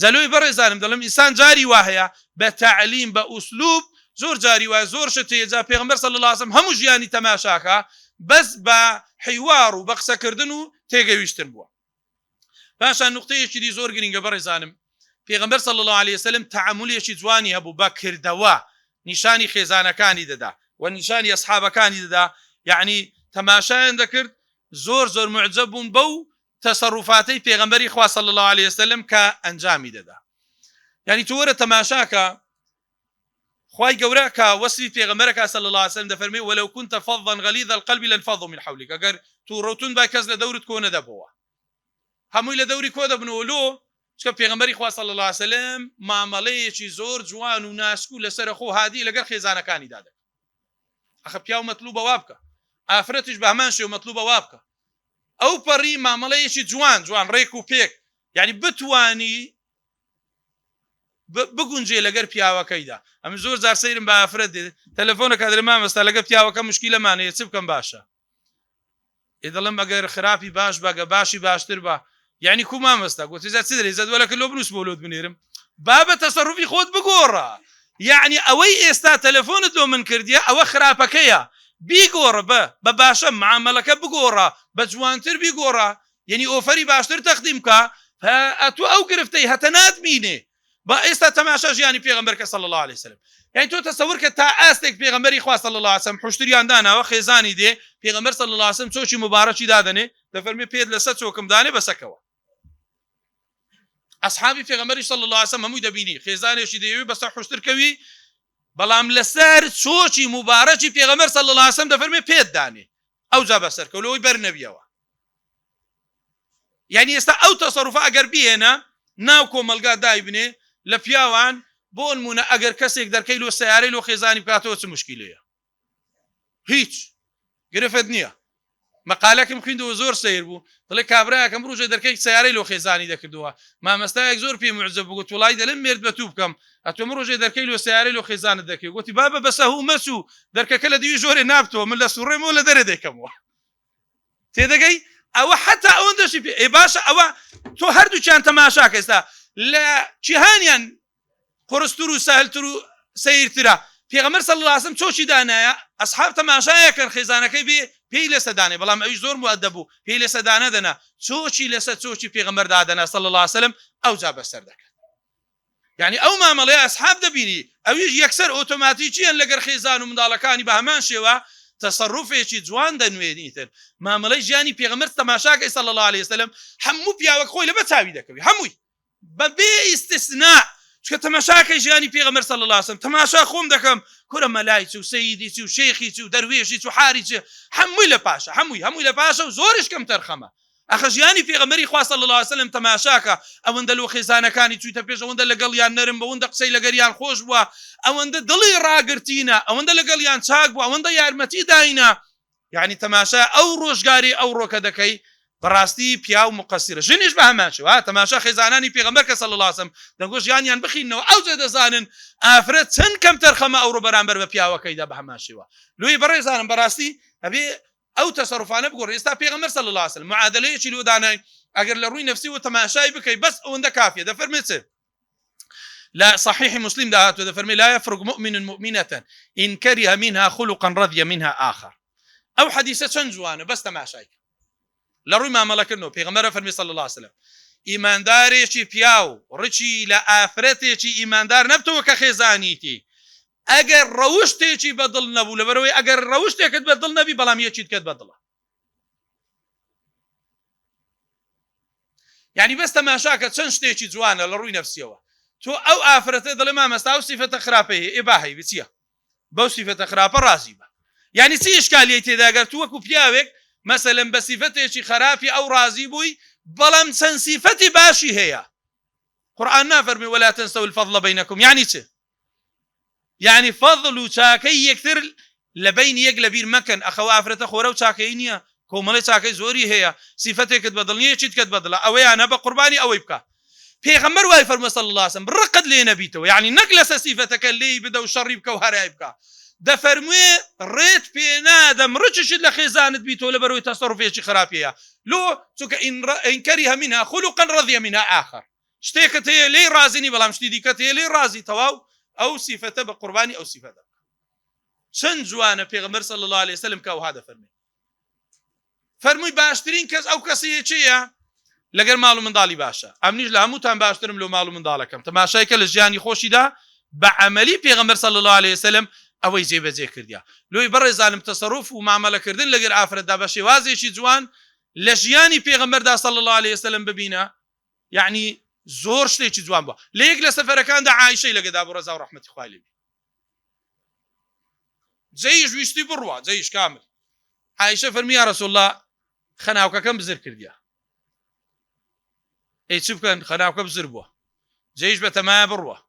جەلۆی بەڕێزانم دەڵێم ئینسان جاری وا هەیە بە تعلیم بە ئوسلوب زۆر جاری وایە زۆر شت هەیە پێغەمبەر صلی الله عليه وسلم هەموو ژیانی تەماشاکە بەس بە حیوار و بە قسەکردن و تێگەویشتن بووە پاشان نقطەیەکی دی زۆر گرنگە بەڕێزانم پێغەمبەر صلی الله عليه وسلم تەعاملێکی جوانی هەبوو بە کردەوە نیشانی خێزانەکانی دەدا و نیشانی ئەسحابەکانی دەدا یعنی تەماشایان دەکرد زۆر معجب بوون بەو تەسەڕوفاتەی پێغەمبەری خوا صلی الله عليه وسلم کە ئەنجامی دەدا یعنی تو وەرە تەماشاکە خوای گەورە کە وەصفی پێغەمبەرەکە صلی الله عليه وسلم دەفەرمێ ولو كنت فظا غليظ القلب لانفضوا من حولك ئەگەر تو ڕۆتون با کەس لە دەورت کۆ نەدەبەوە هەمووی لە دەوری کۆ دەبنەوە لۆ چکە پێغەمبەری خوا صلی الله عليه وسلم مامەڵەیەکی زۆر جوان و ناسک و لەسەر خۆ هادی لەگەڵ خێزانەکانی دادا ئەخە پیاو مەطلوبە وا بکە ئافرەتیش بە هەمان شێوە مەطلوبە وا بکە ئەو پەڕی مامەڵەیەکی جوان ڕێک و پێک یعنی بتوانی بگونجێ لەگەر پیاوەکەیدا ئەم زۆر جار سەیرم بە ئافرەت دێت تەلەفۆنە کادرە مامەستا لەگە پیاوەکە مشکیلەمانەیە چ بکەم باشە دەڵم ئەگەر خراپی باش بەگە باشی باشتر بە یعنی کو مامەستا گوتیزە چ دەری زەدوەلەکە لۆ بنووس بۆ لۆت بنێرم با بە تەسەڕوفی خۆت بگۆڕە یعنی ئەوەی ئێستا تەلەفۆنت لۆ من کردیە ئەوە خراپەکەیە بیگۆڕە بە باشە معامەلەکە بگۆڕە بە جوانتر بیگۆڕە یعنی ئۆفەری باشتر تەقدیم بکە ئەتو ئەو گرفتەی هەتە ناتبینێ با ئێستا تەماشا ژیانی پێغەمبەرکە صلی الله عليه وسلم یعنی تۆ تەسەور کە تا ئاستێک پێغەمبەری خوا صلی الله عليه وسلم حوشتریان داناوە خێزانی دێ پێغەمبەر صلی الله عليه وسلم چۆکی مبارەکی دادەنێ دەفەرمێ پێت لەسەر چۆکم دانێ بەسەکەوە ئەسحابی پێغەمبەری صلی الله عليه وسلم هەمووی دەبینی خێزانێکی دەیەوێ بەسەر حوشترکەوی بەڵام لەسەر چۆکی مبارەکی پێغەمبەر صلی الله عليه وسلم دەفەرمێ پێت دانێ ئەو جا بەسەرکەولەوەی بەرنەبیەوە یعنی ئێستا ئەو تەسەڕوفە ئەگەر بێنە ناو کۆمەلگا دای بنێ لە پیاوان بۆ نمونە ئەگەر کەسێک دەرکەی لۆ سەیارەی لۆ خێزانی بکاتەوە چ مشکیلەیە هیچ گرفت نییە مەقالەکەم خوێندەوە زۆر سەیر بوو دڵێ کابراەکەم ڕۆژێ دەرکەی سەیارەی لۆ خێزانی دەکردووە مامەستایەک زۆر پێی معجب بوو گوت وڵای دەڵێم مێرد بە تو بکەم ئەتۆم ڕۆژێ دەرکەی لۆ سەیارەی لۆ خێزانت دەکەی گوتی بابە بەسە هەوو مەسوو دەرکەکە لە دوی ژۆرێ نابتەوە من لە سوڕێمەوە لە دەرێ دەکەمەوە تێدەگەی ئەوە حتا ئەوەن دەشی پێ باشە ئەوە تۆ هەردووچیان تەماشاکە ئێستا لە جیهانیان قورستر و ساهلتر و سەیرترە پێغەمبەر صلی الله علیه وسلم چۆچی دانایە ئەسحاب تەماشایەکەن خێزانەکەی بێ پێی لەسەر دانێ بەڵام ئەویش زۆر مؤدەب بوو پێی لەسەر دانەدەنا چۆچی لەسەر چۆچی پێغەمبەر دادەنا صلی الله علیه وسلم ئەوجا بەسەر دەکات یعنی ئەو مامەڵەیە ئەسحاب دەبینی ئەویش یەکسەر ئۆتۆماتیکیان لەگەر خێزان و منداڵەکانی بە هەمان شێوە تەسەڕوفێکی جوان دەنوێنیتر مامەڵەی ژیانی پێغەمبەر تەماشاکەی صلی الله علیه وسلم هەموو پیاوەک خۆی لەبەر چاوی دەکەوی هەمووی بەبێ ئیستثناء چکە تەماشاکەی ژیانی پێغەمبەر صلی الله علیه وسلم تەماشا خۆم دەکەم کورە مەلای چ و سەیدی چ و شەیخی چ و دەروێشی چ و حاری چ هەمووی لە پاشە هەمووی لە پاشە و زۆریش کەم تەرخەمە ئەخە ژیانی پێغەمبەری خوا صلی الله علیه وسلم تەماشاکە ئەوەندە لۆ خێزانەکانی چوویتە پێش ئەوەندە لەگەڵیان نەرم بەوەندە قسەی لەگەریان خۆش بووە ئەوەندە دڵی ڕاگرتینە ئەوەندە لەگەڵیان چاک بوو ئەوەندە یارمەتی داینە یعنی تەماشا ئەو ڕۆژگاری ئەو ڕۆکە دەکەی بەڕاستی پیا و مقصرە ژنیش بە هەمان شێوە تەماشا خێزانانی پێغەمبەر کە صلی الله علیه وسلم دەنگۆ ژیانیان بخینەوە ئەوجا دەزانن ئافرەت چەند کەم تەرخەمە ئەوڕۆ بەرامبەر بە پیاوەکەیدا بە هەمان شێوە لۆی بەڕێزانم بەڕاستی ئەبێ ئەو تەسەڕوفانە بگۆڕی ئێستا پێغەمبەر صلی الله علیه وسلم معادلەیەکی لۆ دانای ئەگەر لە ڕووی نەفسی و تەماشای بکەی بەس ئەوەندە کافیە دەفەرمێت چ لا صحيح مسلم ده فرمي لا يفرق مؤمن مؤمنة إن كره منها خلقا رضي منها آخر أو حديثة شنجوانة بس تماشايك لروي ما ملكنه پیغمبر فرمي صلى الله عليه وسلم إيمان داريشي بياو رشي لآفرتيشي إيمان دار نبتو كخيزانيتي أجر روشتيشي بدل نبو لبروي أجر روشتي كد بدل نبي بلام يشيد كد بدله يعني بس تماشاك شنشتيشي جوانة لروي نفسيوه تو او افرته دل ما مستاو صفه خرافه اباهي بتيا بو صفه خرافه رازيبه يعني سي اشكاليتي اذا قلت وكو بياوك مثلا بصفته شي خرافي او رازيبوي بلم سن صفتي باشي هي قران فرمي ولا تنسوا الفضل بينكم يعني چه يعني فضل شاكي يكثر لبين يقلبير مكان اخو افرته خورو شاكينيا كومله شاكي زوري هي صفتك تبدلني چيت كتبدل او انا بقرباني او يبكى پیغمبر وای فرمى صلى الله عليه وسلم برقد لي نبيته يعني نجلس صفتك اللي بدا وشري بك وهري بك ده فرمي ريت بينادم رجش لخزانت بيته لبروي تصرف خرافيه لو تك ان كره منها خلقا رضي منها اخر اشتيكت هي لي رازني بلا مش ديكت هي لي رازي تواو او صفته بقرباني او صفته شنجوانا پیغمبر صلى الله عليه وسلم كاو هذا فرمي باشترين كز او كسيه چيا لەگەر ماڵ و منداڵی باشە ئەمنیش لە هەمووتان باشترم لەو ماڵ و منداڵەکەم تەماشایکە لە ژیانی خۆشیدا بە عەمەلی پێغەمبەر صلی الله عليه وسلم ئەوەی جێبەجێ کردیا لۆی بەڕێزانم تەسەڕوف و مامەلەکردن لەگەر ئافرەتدا بە شێوازێکی جوان لە ژیانی پێغەمبەردا صلی الله عليه وسلم ببینە یعنی زۆر شتێکی جوان بووە لە یەک لە سەفەرەکاندا عایشەی لەگەدا بۆ ڕەزا و ڕەحمەتی خوای لێ بێ جەیش ویستی بڕوە جەیش کامل عایشە فەرمی یا رەسوڵ الله خەناوکەکەم بزر کردیا اي تشوفكن خناوك بزربوه جيش بتما بروه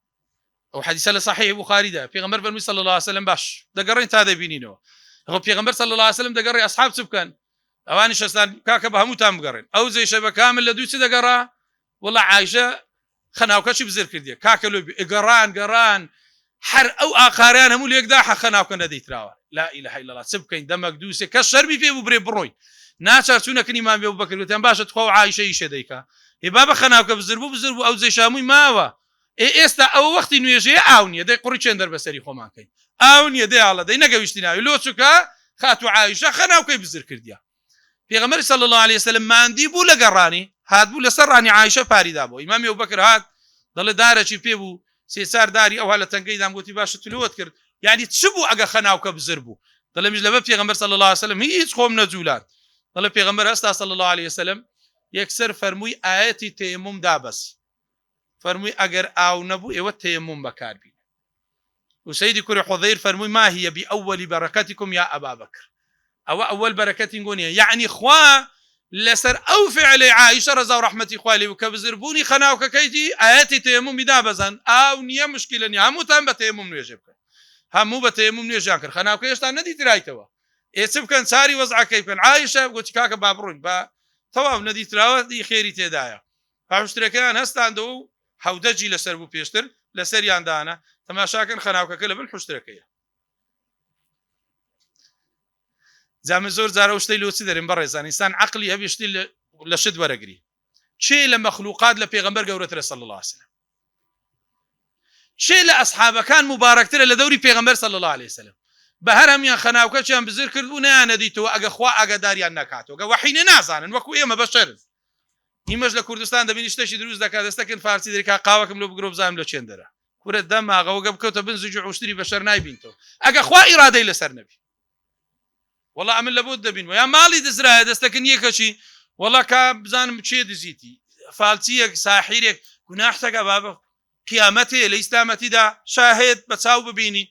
او حديث صحيح بخاري ده پیغمبر فرمي صلى الله عليه وسلم باش دقرين تاده بينينو هو پیغمبر صلى الله عليه وسلم دقري اصحاب تشوفكن اواني شسان كاكا بهمو تام قرين او زي شبه كامل لدوسي دقرا والله عايشه خناوك شي بزر كرديه كاكا لو قران حر او اخران هم اللي يقدح خناوك نديت راوا لا اله الا الله تشوفكن دمك دوسي كشر بي في بري بروي ناچار چونك امام ابو بكر وتم باشه تخو عايشه يشديكا بابا خناوکە بزربوو ئەو جێ شامووی ماوە ئێستا ئەو وەختی نوێژەیە ئاو نیە دەی قوڕی چێن دەربەسەری خۆمانکەین ئاو نیە دەیاڵە دەی نەگەویشتی ناوی لۆ چووکە خاتو عایشە خەناوکەی بزر کردیا پێغەمبەر صلی الله عليه وسلم ماندی بوو لە گەڕانی هاتبوو لەسەر ڕانی عایشە پاریدا بوو ئیمامی ئەبوبەکر هات دەڵێ دارێکی پێ بوو سێچار داری ئەوها لە تەنگەیدام گوتی باشە تلوت کرد یعنی چ بوو ئەگە خەناوکە بزر بوو دەڵێ میش لەبەر پێغەمبەر صلی الله عليه وسلم هیچ خۆم نەجوولان دەڵێ پێغەمبەر هەستا صلی الله عليه وسلم يكسر فرموي آياتي تيمم دابس فرموي أجر أو نبو إيوة تيمم بكاربين وسيدي كوري حضير فرموي ما هي بأول بركتكم يا أبا بكر أو أول بركة قونية يعني خوا لسر أو فعل عائشة رضا ورحمة إخوالي وكبزربوني خناوك كيتي آياتي تيمم دابزن أو نيا مشكلة نيا همو تام بتيمم نيجبك همو بتيمم نيجانكر خناوك يشتان ندي ترايتوا إيسب كان ساري وضعك كيف كان عائشة قلت كاكا بابرون تەواو نەدیتراوە خێری تێدایە پاشترەکان هەستاندە و حەودەجی لەسەر بوو پێشتر لەسەریاندانە تەماشاکەن خەناوکەکە لە بن حوشترەکەیە جامە زۆر جارە شتەی لۆچی دەرێن بەڕێزان ئینسان عەقلی هەبێشتی لە شت وەرەگری چێ لە مەخلوقات لە پێغەمبەر گەورەترە صلی الله عليه وسلم شێ لە ئەسحابەکان مبارەکترە لە دەوری پێغەمبەر صلی الله عليه وسلم بە هەر هەمیان خەناوکەچیان بزر کردبوو نەیانەدیتەوە ئەگە خوا ئاگاداریان نەکاتەوە گە وەحینە نازانن وەکو ئێمە بەشەرن ئیمەش لە کوردستان دەبینی شتێکی دروست دەکات دەستەکەن فارسی دەریکا قاوەکەم لۆ بگرۆ بزانم لە چێن دەرە کورە دەماغەوە گە بکەوتە بن زوج عوشتری بەشەر نایبینتەوە ئەگە خوا ئیرادەی لەسەر نەبی وەڵا ئەمن لە بۆ دەبینەوە یا ماڵی دەزرایە دەستەکەن یەکەچی وەڵا کا بزانم چێ دزیتی فالچیەک ساحیرێک گوناحتەکە بابە قیامەتێ لە ئیسلامەتیدا شاهێت بە چاو ببینی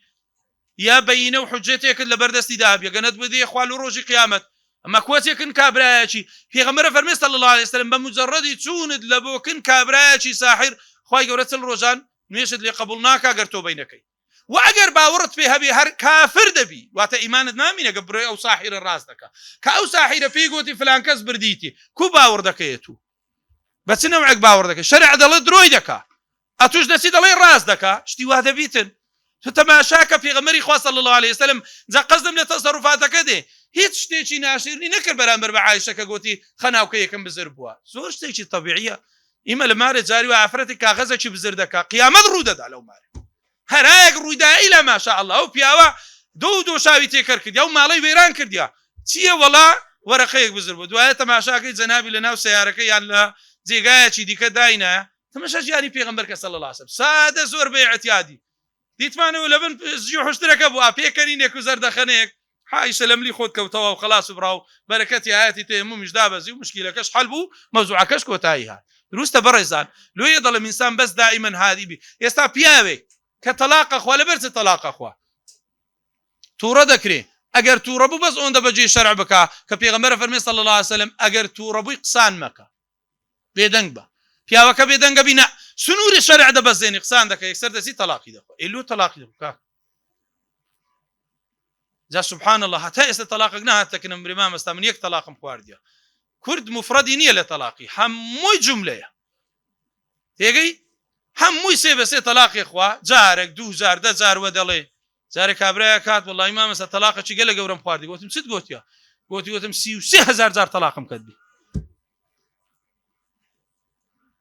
یا بەینە و حجێتێکت لە بەردەستیدا بێگەنت بدێ خوال و ڕۆژی قیامەت ئەمە کۆچێکن کابرایەکی پێغەمبەر فەرمێ صلی الله عليه وسلم بە مجەڕەدی چوونت لە بۆکن کابرایەکی ساحیر خوای گەورە چل ڕۆژان نوێشت لێ قبول ناکا گەر تۆ بینەکەی و ئەگەر باوەڕت پێ هەبێ هەر کافر دەبی واتە ئیمانت نامینە گە بڕێ ئەو ساحیرە ڕاست دەکا کە ئەو ساحیرە پێی گوتی فلان کەس بردیتی کو باوەڕ دەکەیت و بە چ نەوعێک باوەڕ دەکەی شەرع دەڵێت درۆی دەکا ئەتوش دەچی دەڵێ ڕاست دەکا شتی وا دەبیتن تو تەماشاکە پێغەمبەری خوا صلی الله عليه وسلم جا قەزم لە تەسەڕوفاتەکە دێ هیچ شتێکی ناشرنی نەکرد بەرامبەر بە عایشە کە گوتی خەناوکە یەکەم بزر بووە زۆر شتێکی تەبیعیە ئیمە لە مارێ جاری و ئافرەتی کاغەزێکی بزر دەکا قیامەت ڕوو دەدا لەو مارێ هەرایەک ڕوویدایی لە ماشاء الله ئەو پیاوە دۆ شاوی تێکەر کردیا و ماڵەی وێران کردیا چییە وەڵا وەرەقەیەک بزر بوو دوایە تەماشاکەی جەنابی لە ناو سەیارەکە یان لە جێگایەکی دیکە داینایە تەماشا ژیانی پێغەمبەر کە صلی الله عليه وسلم سادە زۆر بە اعتیادی دیتمانەوە لە بن زیۆ حشتەکە بووە پێکەرینێک و زەردەخەنەیەک حایشە لەملی خۆت کەوتەوە و خلاص براو بەرەکەتی هایەتی تێمومیش دابەزی و مشکلەکەش حەل بوو مەوزوعەکەش کۆتایی هات دروستە بەڕێزان لۆیە دەڵێ ئینسان بەس دائیمەن هادی بی ئێستا پیاوێک کە تەلاقە خوا لەبەر چ تەلاقە خوا تووڕە دەکرێ ئەگەر تووڕە بوو بەس ئەوەندە بەجێ شەرع بکا کە پێغەمبەر فەرمێ صلی الله عليه وسلم ئەگەر تووڕە بووی قسان مەکە بێدەنگ بە پیاوەکە بێدەنگە بینە سنووری شەرع دەبەزێنی قسان دەکە یەکسەر دەچی تەلاقی دەخوا ئێلو تەلاقی دەکا جا سبحان الله هەتا ئێستا تەلاقێک نەهاتەکەنم برێمام ئێستا من یەک تەلاقم خواردیە کورد مفرەدی نییە لە تەلاقی هەمووی جوملەیە تێگەی هەمووی سێ بە سێ تەلاقی خوا جارێک دوو جار دە جاروە دەڵێ جارێک کابرایە کات وەڵی مام ئێستا تەلاقێکی گەلە گەورەم خواردی گوتم چت گوتیە گوتم 33,000 جار تەلاقم کردی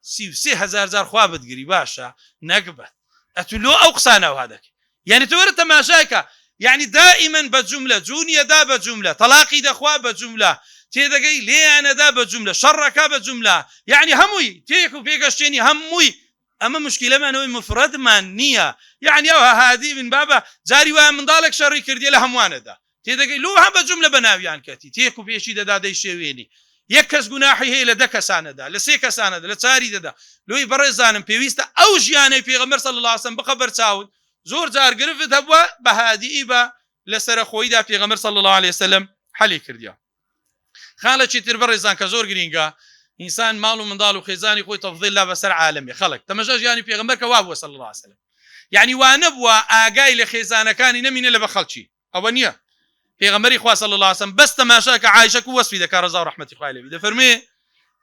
33,000 جار خوا بتگری باشە نەکبەت ئەتولۆ ئەو قسانەوە دەکەی یعنی تۆوەرە تەماشایکە يعني دائما بجملة جونية دا بجملة طلاقي دخوا بجملة تيدقي ليه أنا دا بجملة شركة بجملة يعني هموي تيكو بيقشتيني هموي أما مشكلة ما نوي مفرد ما نية يعني هذه من بابا جاري وهم من ذلك شري كردي له هموانه دا تيدقي لو هم بجملة بناويان كتي تيكو بيشي دا داي شويني يكس جناحي هي لدك ساندا لسيك ساندا لتاري دا لو يبرزانم بيويستا أو جياني في غمر صلى الله عليه وسلم بخبر تاود زور جار گرفت هبوا بهادی با لسر خویدا پیغمبر صلی الله علیه وسلم حلی کردیا خاله چی تر برزان که زور گرینگا انسان مال و مندال و خزانی خوی تفضیل لا بسر عالمی خلق تمجاج يعني پیغمبر که وابو صلی الله علیه وسلم يعني وانبوا آگای لخزانه کان نمینه لبخلچی اونیه پیغمبر خوا صلی الله علیه وسلم بس تماشا که عایشه کو وصفی دکار رضا و رحمت خوا علیه ده فرمی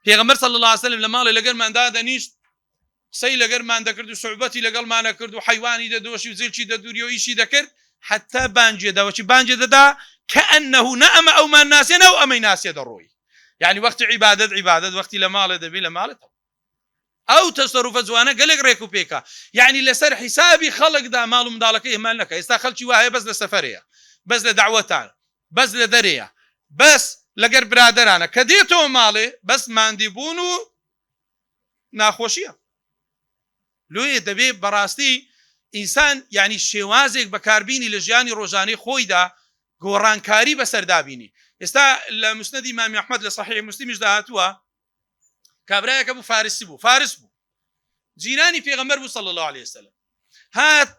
پیغمبر صلی الله علیه وسلم لما لګر من دادنیش سەی لەگەرمان دەکرد و سوعبەتی لەگەڵمانە کرد و حیوانی دەدۆشی و زلچی دەدووری و ئیشی دەکرد حتا بانجێ داوەچی بانجێ دەدا كأنه نەئەمە ئەومان ناسێنە و ئەمەی ناسێ دەڕۆی يعني وەختی عیبادەت وەختی لە ماڵێ دەبی لە ماڵێتەوە ئەو تەسەڕوفە جوانە گەلێک ڕێک و پێکە يعني لەسەر حیسابی خەڵکدا ماڵ و منداڵەکەی هێمان نەکە ئێستا خەڵکی وایە بەس لە سەفەرەیە بەس لە دعوەتان بەس لە دەرەیە بەس لەگەر برادەرانە کە دێتەوە ماڵێ بەس ماندیبوون و ناخۆشیە لۆیە دەبێ بەڕاستی ئینسان یعنی شێوازێک بەکاربینی لە ژیانی ڕۆژانەی خۆیدا گۆڕانکاری بەسەردابینی ئێستا لە مسنەدی ئیمام ئەحمەد لە صحیح مسلمیش داهاتووە کابرایەکە بوو فارس بوو جیرانی پێغەمبەر بوو صلی الله عليه وسلم هات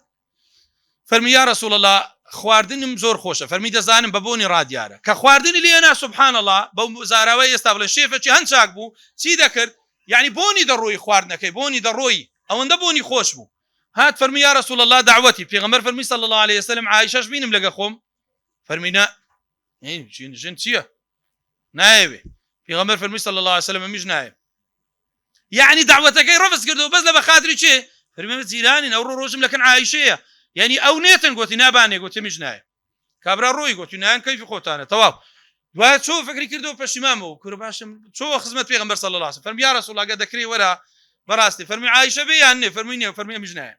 فەرمی یا رسول الله خواردنم زۆر خۆشە فەرمی دەزانم بە بۆنی ڕادیارە کە خواردنی لێنا سبحان الله بەو زاراوەی ئێستا بڵێ شێفێکی هەند چاک بوو چی دەکرد یعنی بۆنی دەڕۆی خواردنەکەی بۆنی دەڕۆی ئەوەندە بۆنی خۆش بوو هات فەرمی یا رسول الله دعوەتی پێغەمبەر فەرمی صلی الله عليه وسلم عایشەش بینم لەگە خۆم فەرمی نا ژن چییە نایەوێ پێغەمبەر فەرمی صلی الله عليه وسلم ئەمیش نایە یعنی دعوەتەکەی ڕەفز کردەوە بەس لە بەخاتری چێ فەرمی جیرانین ئەو ڕۆژم لەکەن عایشەیە یعنی ئەو نێتن گوتی نابانێ گوتی ئەمیش نایە کابرا ڕۆی گوتی نایەن کەیفی خۆتانە تەواو دوایە چۆ فکری کردەوە پەشیمانەوە کوڕە باشم چۆ خزمەت پێغەمبەر صلی الله عليه وسلم فەرمی یا رسول الله ئەگەر دەکرێ وەرە بەڕاستی فەرمی عایشە بێ یان نێ فەرمی نێ فەرمی ئەمیش نایە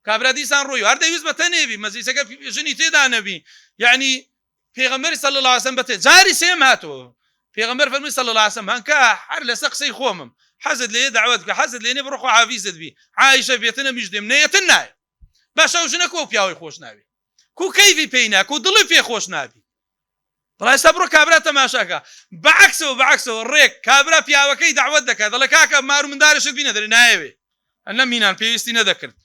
کابرا دیسان ڕۆی هەر دەویست بە تەنێبی مەزیسەکە ژنی تێدا نەبی یعنی پێغەمبەری صلی الله علیه وسلم بەتێ جاری سێم هاتەوە پێغەمبەر فەرمووی صلی الله علیه وسلم هەنکە هەر لەسەر قسەی خۆمم حەزت لێ دعوت بکە حەزت لێنێ بڕۆ خۆ حافیزت بی عایشە بێتنە میش دێم نەیەتن نایە باشە ئەو ژنە کۆ پیاوەی خۆش ناوی کو کەیفی پێی نا کو دڵی پێ خۆش نابی بەڵام ئێستا بڕۆ کابرا تەماشاکە بەعەکسەوە ڕێک کابرا پیاوەکەی دعوت دەکات دەڵێ کاکە مار و مندارەشت بینە دەڵێ نایەوێ ئەنە مینان پێویستی نەدەکرد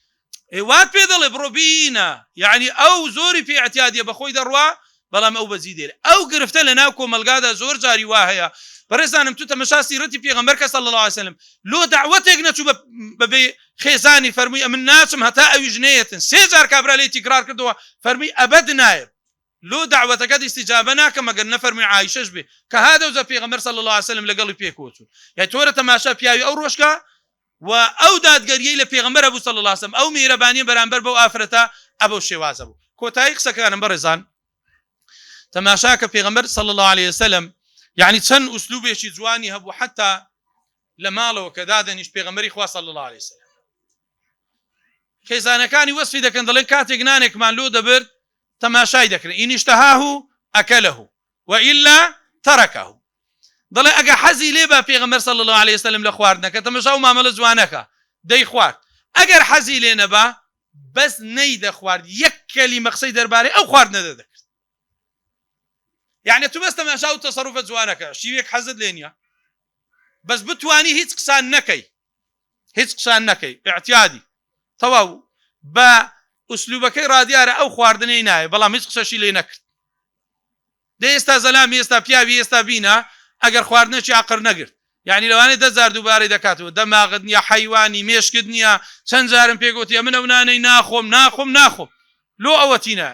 وات پێ دەڵێ بڕۆ بینە یعنی ئەو زۆری پێ احتیاجیە بەخۆی دەڕوا بەڵام ئەو بەزی دێرێ ئەو گرفتە لە ناو کۆمەلگادا زۆر جاری وا هەیە بەڕێزانم تو تەمەشا سیرەتی پێغەمبەر کە صلی الله علیه وسلم لۆ دعوەتێک نەچوو بەبێ خێزانی فەرمووی ئەمن ناچم هەتا ئەویش نەیەتن سێ جار کابرا لێی تیکرار کردەوە فەرمووی ئەبەد نایە لۆ دعوەتەکەت استیجابە ناکەم ئەگەر نەفەرمووی عایشەش بێ کە هادەوزە پێغەمبەر صلی الله علیه وسلم لەگەڵی پێکۆچوون یعنی تۆرە تەماشا پیاوی ئەو ڕۆژکە و ئەو دادگەریەی لە پێغەمبەر بوو صلی الله علیه وسلم ئەو میهرەبانی بەرامبەر بەو ئافرەتە ئەبەو شێوازە بوو کۆتایی قسەکانم بەڕێزان تەماشاکە پێغەمبەر صلی الله علیه وسلم يعني چەند ئوسلوبێکی جوانی هەبوو حتا لە ماڵەوە کە دادەنیشت پێغەمبەری خوا صلی الله علیه وسلم خێزانەکانی وەسفی دەکەن دەڵێن کاتێک نانێکمان لۆ دەبرد تەماشای دەکرێن ئین اشتهاه ئەکەلەه وئیلا تەرەکەه دەڵێ ئەگە حەزی لێ بە پێغەمبەر صلی الله علیه وسلم لە خواردنەکە تەماشا و مامەلە جوانەکە دەی خوارد ئەگەر حەزی لێ نەبا بەس نەیدەخوارد یەک کەلیمە قسەی دەربارەی ئەو خواردنە دەکرد يعني تو بس تماشا و تصرفات جوانەکە شیوێک حەزت لێ نییە بەس بتوانی هیچ قسان نەکەی اعتیادی تەواو بە ئوسلوبەکەی ڕادیارە ئەو خواردنەی نایە بەڵام هیچ قسەشی لێ نەکرد دێ ئێستا زەلامی ئێستا پیاوی ئێستا بینە ئەگەر خواردنەکی عقر نەگرت یعنی لەوانەیە 10,000 دووبارەی دەکاتەوە دەماغت نییە حەیوانی مێشکت نییە چەند جارم پێگوتیە من ئەو نانەی ناخۆم لۆ ئەوەتینە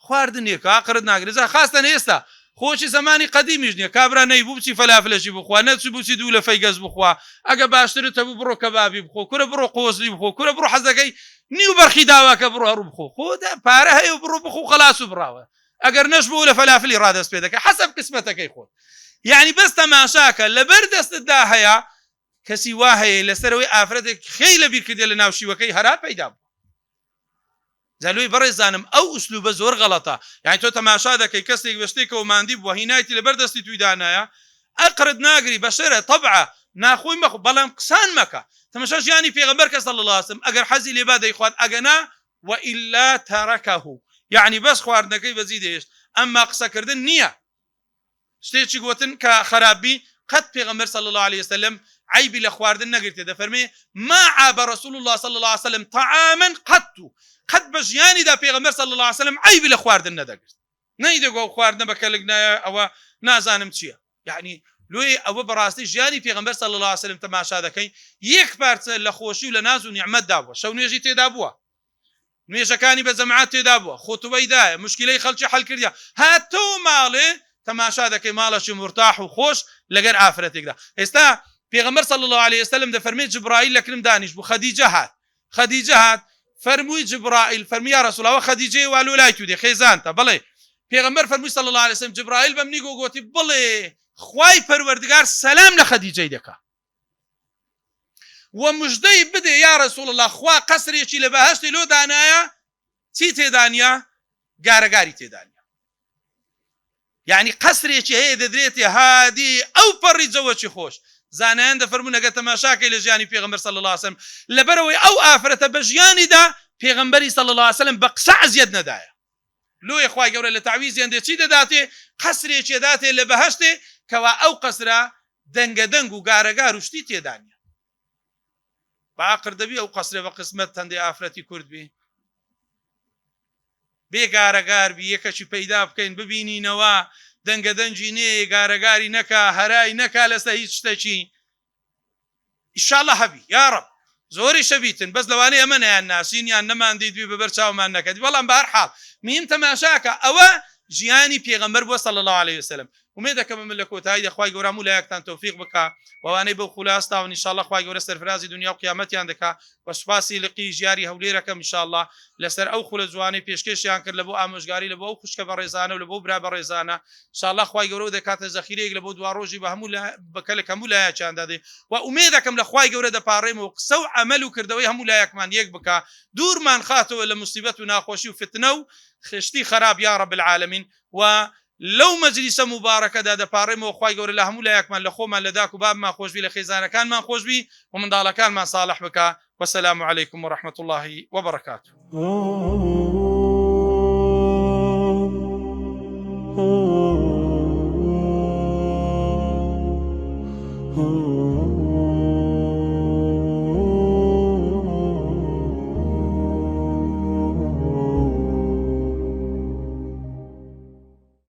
خواردنێکە عقرت ناگرێت خاستن ئێستا خۆشی زمانی قەدیمیش نییە کابرا نەیبوو بچی فەلافلەشی بخوا نەچی بچی دوو لە فەیگەز بخوا ئەگە باشترت هەبوو بڕۆ کەبابی بخۆ کورە بڕۆ قۆزلی بخۆ کورە بڕۆ حەزەکەی نیو بەرخی داواکە بڕۆ هەڕوو بخۆ خۆدا پارە هەیە بڕۆ بخۆ خەلاص و بڕاوە ئەگەر نەش بوو لە فەلافلی ڕادەست پێ دەکە حەسەب قسمەتەکەی خۆت یعنی بەس تەماشاکە لەبەر دەستتدا هەیە کەسی وا هەیە لەسەرەوەی ئافرەتێک خەی لە بیرکردێ لە ناوشیوەکەی هەرا پەیدا بوو زالوی بەڕێزانم ئەو ئوسلوبە زۆر غەڵەتە یعنی تۆ تەماشا دەکەی کەسێک بەشتێکەوە ماندی بووە هینایەتی لەبەر دەستی توی دانایە ئەقرت ناگری بەشەرە طبعا ناخۆی مەخۆ بەڵام قسان مەکە تەماشا ژیانی پێغەمبەر کە صلی الله علیه وسلم ئەگەر حەزی لێ با دەیخوات ئەگەنا وئیلا تەرەکەه یعنی بەس خواردنەکەی بەزی دەهێشت ئەمما قسەکردن نییە شتێکی گوتن کە خراپبی قەت پێغەمبەر صلی الله علیه وسلم عیبی لە خواردن نەگرتێ دەفەرمێ ما عاب رسول الله صلی الله علیه وسلم طعاما قەت بە ژیانیدا پێغەمبەر صلی الله علیه وسلم عیبی لە خواردن نەدەگرت نەیدەگوە خواردنە بەکەلک نایە ئەوە نازانم چییە یعنی لۆی ئەوە بەڕاستی ژیانی پێغەمبەر صلی الله علیه وسلم تەماشا دەکەین یەک پارچە لە خۆشی و لە ناز و نیعمەتدا بووە شەو نوێژی تێدا بووە نوێژەکانی بە جەماعەت تێدا بووە خۆتوبەی دایە مشکلەی خەڵکی حەل کردیا هاتەوە ماڵێ تەماشا دەکەی ماڵەشی مرتاح و خۆش لەگەر ئافرەتێکدا ئێستا پێغەمبەر صلی الله علیه وسلم دەفەرمێت جبرائیل لەکرم دانیش بوو خەدیجە هات فەرمووی جبرائیل فەرمی یا رسول الله خەدیجەی وا لۆ لای تو دێ خێزانتە بڵێ پێغەمبەر فەرمووی صلی الله علیه وسلم جبرائیل بەمنی گوتی بڵێ خوای پەروەردگار سەلام لە خەدیجەی دەکا و مژدەی بدێ یا رسول الله خوا قەسرێکی لە بەهەشتی لۆ دانایە چی تێدانیا گارەگاری تێدانیا یعنی قەسرێکی هەیە دەدرێتێ هادی ئەو پەڕی جەوەکی خۆش زانایان دەفەرموون ئەگە تەماشاکەی لە ژیانی پێغەمبەر صلی الله علیه وسلم لەبەرەوەی ئەو ئافرەتە بە ژیانیدا پێغەمبەری صلی الله علیه وسلم بە قسە عەزیەت نەدایە لۆی خوای گەورە لە تعویزیان دێ چی دەداتێ قەسرێکی داتێ لە بەهەشتێ کەوا ئەو قەسرە دەنگەدەنگ و گارەگار و شتی تێدانیە باقر دەبی ئەو قەسرێ بە قسمەت هەندێ ئافرەتی کورد بی بێگارەگار بی یەکەکی پەیدا بکەین ببینینەوە دەنگەدەنجی نێ گارەگاری نەکا هەرای نەکا لەسەر هیچ شتێکی ئیشاڵڵا هەبی یا ڕەب زۆری شەبیتن بەس لەوانەیە ئەمە نەیان ناسین یان نەماندیدوی بەبەر چاومان نەکەدی بەڵام بە هەر حاڵ میم تەماشاکە ئەوە ژیانی پێغەمبەر بووە صلی الله علیه وسلم ومێ دەکەم من لە کۆتایی دەخوای گەورە هەموو لایەکتان تەوفیق بکە وانەی بەو خولاستا و ئینشاءالله خوای گەورە سەرفرازی دنیا و قیامەتیان دەکا و سوپاسی لقی ژیاری هەولێرەکەم ئینشاءالله لەسەر ئەو خولە جوانەی پێشکەشیان کرد لە بۆ ئامۆژگاری لە بۆ ئەو خوشکە بەڕێزانە و لە بۆ برا بەڕێزانە ئینشاءالله خوای گەورە دەکاتە زەخیرەیەک لە بۆ دوا ڕۆژی بە هەموو بەکە لە هەموو لایەکیان دادێ و ئومێ دەکەم لە خوای گەورە دەپاڕێمەوە قسە و عەمەل و کردەوەی هەموو لایەکمان یەک بکە دوورمان خاتەوە لە موسیبەت و ناخۆشی و فتنە و خشتی خراب یا رب العالمین و لەو مەجلیسە مبارەکەدا دەپاڕێمەوە خوای گەورە لە هەموو لایەکمان لە خۆمان لە داک و بابمان خۆشبی لە خێزانەکانمان خۆشبی و منداڵەکانمان ساڵح بکە والسلام عليكم ورحمة الله وبركاته. Oh